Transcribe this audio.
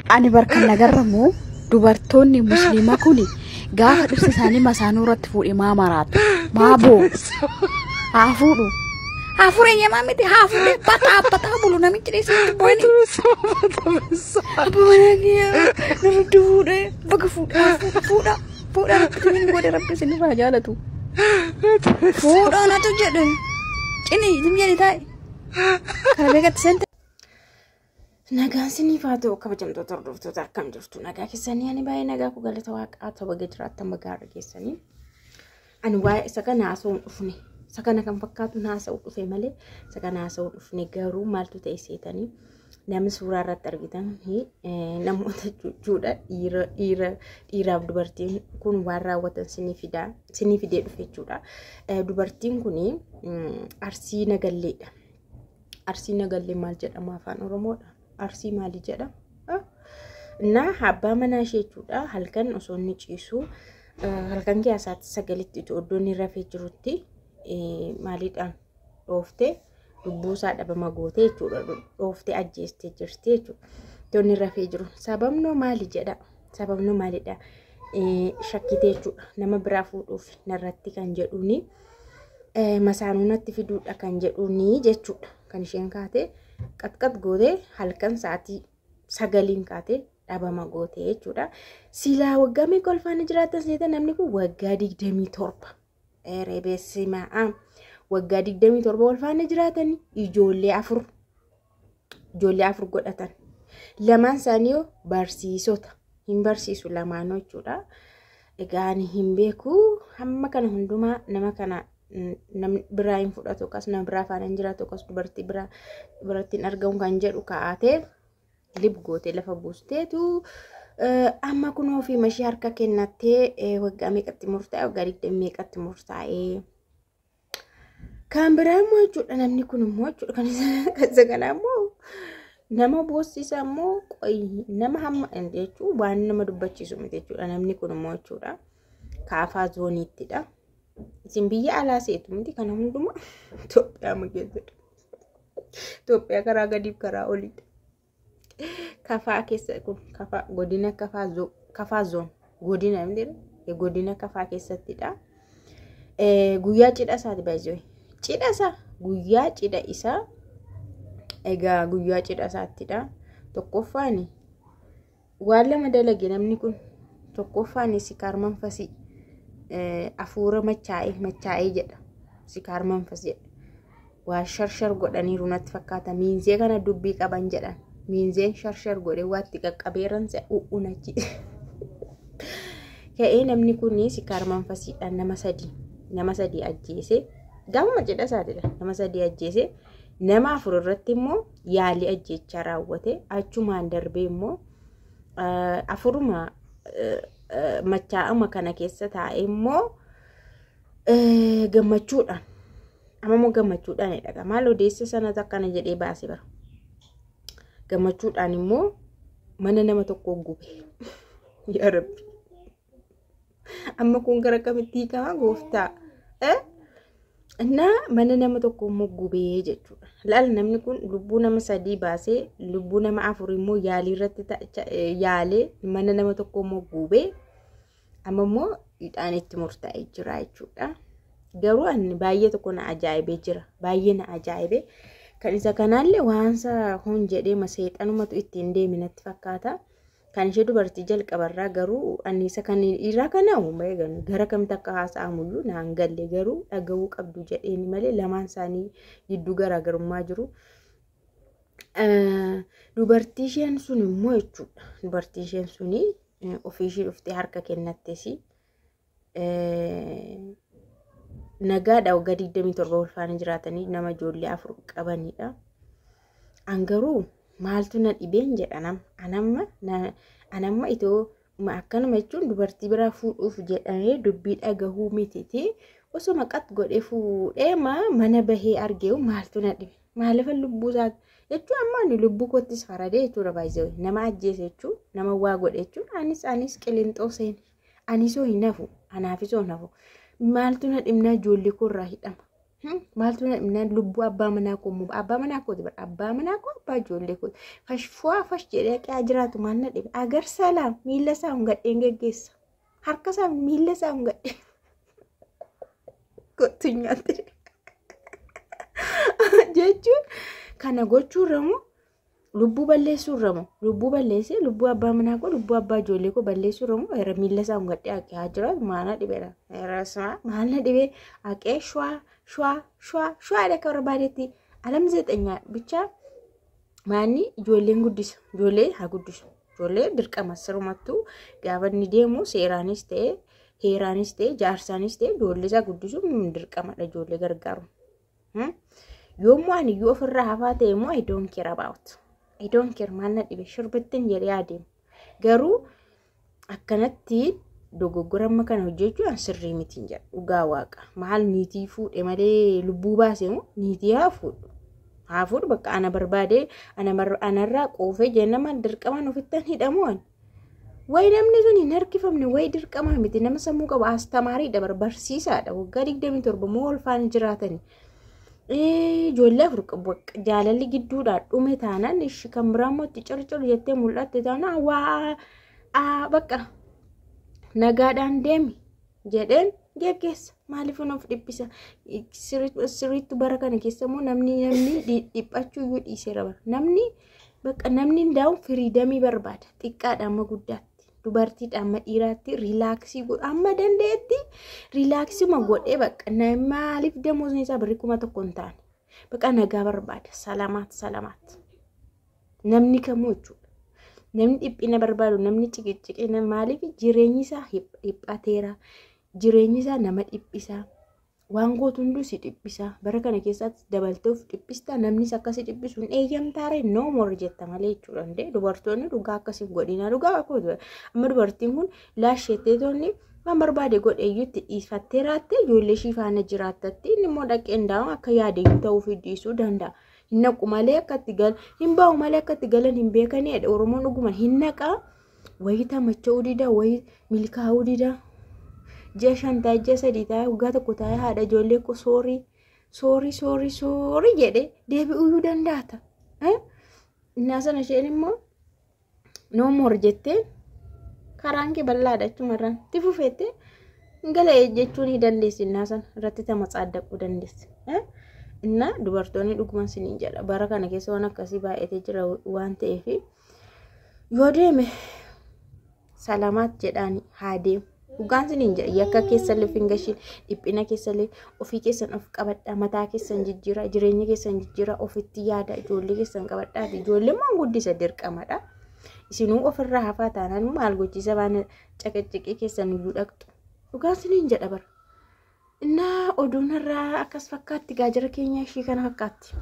Ani barkan nagarramu dubartoonni musliima kuni gaafa dhirsa isaanii masaanuu irratti fuudhee maa maraatu maa boo haa fuudhu haa fuudhee miti haa fuudhee bataa bulu namichi dheessatti booni abba mananiya narratti fuudhee baga fuudha rabbi godhe rabbi isinirraa jaalatu fuudha natu jedhe cini jedhe taa'e kana beekatti sente. Nagaan sinifaatu kabajamtoota hordoftoota akkam jirtu nagaa keessanii ani baay'ee nagaa ku galata waaqaa ta'u baga jiraattan baga argeessanii ani waa'ee isa kana haasa'uun dhufne isa kana kan fakkaatu haasa'uu dhufe malee isa kana haasa'uu dhufne garuu maaltu ta'e seetanii namni suuraa irratti argitan namoota jechuudha dhiiraaf dubartiin kun waan raawwatan sinii fidee dhufe jechuudha. Dubartiin kun Arsii Nagalleedha. Arsii Nagallee maal jedhama afaan Oromoodha? Arsii maali jedhama? Na abbaa manaa ishee jechuudha halkan osoo inni ciisu halkan keessatti sagalitti iddoon rafee jirutti maaliidhaan dhooftee lubbuu isaa dhabama gootee jechuudha dhooftee ajjeestee jirti jechuudha. Iddoon rafee jiru sababnoo maali jedha? Sababnoo maalidha? Shakkitee jechuudha nama biraa fuudhuuf narratti kan jedhuuni masaanuu natti fiduudha kan jedhuuni jechuudha. Kan isheen kaatee qatqat gootee halkan sa'aatii 9 kaatee dhabama gootee jechuudha. Silaa waggaa meeqa olfaana jiraatan seeta namni kun waggaa 27. Rebeessimaa waggaa 27 olfaana jiraatan ijoollee 4 godhatan. Lamaan isaanii barsiisota hin barsiisu lamaanoo jechuudha. Egaa ani hin beeku hamma kana hundumaa nama kana namni biraa hin fudhatu akkas nama biraa faana hin jiraatu akkas dubartii birattiin argamu kan jedhu kaa'atee lib gootee lafa buusteetu amma kun ofii mashii harka kennattee waggaa meeqatti murtaa'e waggaa 20 meeqatti murtaa'e kan biraa immoo jechuudha. Namni kun immoo jechuudha kan isa kanaa immoo nama boossisa immoo qoyi nama hamma jechuudha waan nama dubbachiisu miti jechuudha. Namni kun immoo jechuudha kaafaa zooniittidha. Isin biyya alaa seetu miti kana hundumaa Itoophiyaa mageessudha. Itoophiyaa karaa gadiif karaa oliidha. Kafaa keessa kun kafaa godina kafaa zoon godina miti godina kafaa keessattidha. Guyyaa cidha isaati baay'ee cidha isaa guyyaa cidha isaa egaa guyyaa cidha isaattidha. Tokkoffaan waan lama dalage namni kun tokkoffaan sikaar manfasii afuura machaa'ee jedha sikaar manfas jedha waa sharshar godhaniiru natti fakkaata miinzee kana dubbii qaban jedhan miinzeen sharshar godhee waatti qaqqabeeran u'unachi ka'ee namni kun sikaar manfasiidhaan nama sadii ajjeese gaama cidha isaatidha. Nama 3 ajjeese nama 4 irratti immoo yaalii ajjechaa raawwate achumaan darbee immoo afuruma machaa'ama kana keessa taa'ee immoo gammachuudhaan ammoo gammachuudhaan jedha maal odeessa sana akkana jedhee baase bara gammachuudhaan immoo mana nama tokko gube yaa rabbi amma kun gara kamitti kama gooftaa na mana nama tokko immoo gubee jechuudha. Laal namni kun lubbuu nama 3 baasee lubbuu nama 4 immoo yaalii irratti yaalee mana nama tokko immoo gubee amma immoo hidhaan itti murtaa'ee jira jechuudha. Garuu ani baay'ee tokko na ajaa'ibee jira baay'ee na ajaa'ibee kan isa kanaallee waansa hon jedhee maseexanumatu ittiin deemi natti fakkaata. Kan ishee dubartii jalqabarraa garuu anniisa kan irraa kana uumeegan gara kamitti akka haasa'amuyyuu naan galle garuu dhaga'uu qabdu jedheeni malee lamaan isaanii gidduu garaagarummaa jiru. Dubartii isheen sun immoo jechuudha dubartii isheen suni ofii ishee dhuftee harka kennattesi nagaadha waggaa 27 ulfaana jiraatanii nama ijoollee 4 qabanidha. Angaruu maaltu na dhibeen jedha anamma itoo akkanuma jechuun dubartii biraa fuudhuuf jedhamee dubbii dhagahuu mititi osoo maqat godhee fuudhee mana bahee argee maaltu na dhibe maaliif lubbuu isaati jechuun amma ani lubbuu kottis faradee jechuudha baay'ee nama ajjeese jechuun nama waa godhe jechuun anis qilintoo seeni anisoo hin hafu anaafisoo hin hafu maaltu na dhibna ijoollee korraa hidhama maaltu na lubbuu abbaa manaa koo abbaa manaa kooti bara abbaa manaa koo abbaa ijoollee kooti fashfuwaa fash jedhee qe'aa jiraatu maal na dhibe agar salaam miila isaa hungadheen geggeessa harka isaa miila isaa hungadhee kottu nyaate jechuun kana gochuurramu lubbuu balleessuurramu lubbuu balleessee lubbuu abbaa manaa koo lubbuu abbaa ijoollee koo balleessuurramu era miila isaa hungadhee qe'aa jiraatu maal na dhibeera erasmaa maal na dhibee aqee shwaa dhaka barbaadetti alam zeexanyaa bicha maanni ijoolleen guddisa ijoollee haa guddisu ijoollee dirqama sirumattuu gaafa inni deemu seeraanis ta'e heeraanis ta'e jaarsaanis ta'e ijoollee isaa guddisu dirqamadha ijoollee gargaaru yoommoo ani iyyuu ofirraa hafaa ta'e immoo I don't care about I don't care maal na dhibe shirbittiin jedhee adeemu garuu akkanatti dogoggora amma kana hojjechuun sirrii miti jedha dhugaa waaqa maal niitii fuudhe malee lubbuu baase moo niitii haa fuudhu bakka ana barbaade anarraa qoofee jennama dirqamaan ofittan hidhamuun way namni sun hin harkifamne way dirqamaa miti nama sammuu qabu astamaariidha barsiisaadha waggaa 27 moo olfaan jiraatani ijoollee afur qabu jaalalli gidduudhaa dhume taanaan ishi kan biraa immoo itti corcor jettee mul'atte taanaan waa bakka nagaadhaan deemi jedheen geggeessa maaliif of dhiphisa sirriitti bara kana keessa immoo namni dhiphachuu iyyuu dhiiseera bara namni bakka namni ndaa'u firiidamii barbaada xiqqaadha amma guddaatti dubartiidha amma dhiiraatti riilaaksii godhu amma dandeetti riilaaksii ma godhee bakka maaliif damoosni isaa birrii 1,000 hin taane bakka nagaa barbaada salamaat namni kamuu jechuudha. Namni dhiphina barbaadu namni ciqiqiqina maaliif jireenyi isaa dhiphateera jireenyi isaa nama dhiphisa waan gootu hunduu si dhiphisa bara kana keessatti dabalteef dhiphista namnis akkasii dhiphisuun eeyyamtaare no more jetta malee jechuudha ndee dubartoonni dhugaa akkasii godhina dhugaa akkoo amma dubartiin kun laasheettee toonni waan barbaade godheeyyutti dhiifattee raatte ijoollee ishii faana jiraattatti inni immoo dhaqee ndaa'u akka yaadee ta'uu fi dhiisuu danda'a. Hinnaku malee akkatti gal hin baa'u malee akkatti galan hin beekanii Oromoon dhuguma hinnaqa wayita macha'uu dida wayi milkaa'uu dida ji'a 5 ji'a 3 taa'ee waggaa tokko taa'ee haadha ijoollee koo soorii jedhee deebi'uu danda'a. Innaa sana isheen immoo no more jettee karaan kee bal'aadha achumarraan itti fufeettee galee jechuun ni dandeessi innaa sana irratti tama xaaddaquu dandeessi. Inna dubartoonni dhuguman siniin jedha bara kana keessa waan akkasii baay'atee jira waan ta'eef yoo deeme salamaat jedhaani haa deemu dhugaan siniin jedha yakka keessan fingashiin dhiphina keessan ofii keessan of qabadhaa mataa keessan jijjiira jireenya keessan jijjiira ofitti yaada ijoollee keessan qabadhaa ijoollee maan guddisa dirqamadha isinuu ofirraa hafaa taanaan maal gochiisa baana caqaccaqee keessan iyyuu dhaqxu dhugaan siniin jedha bara. Nah, oduun irraa akkas fakkaatti gaajara keenya ishii kana fakkaatti.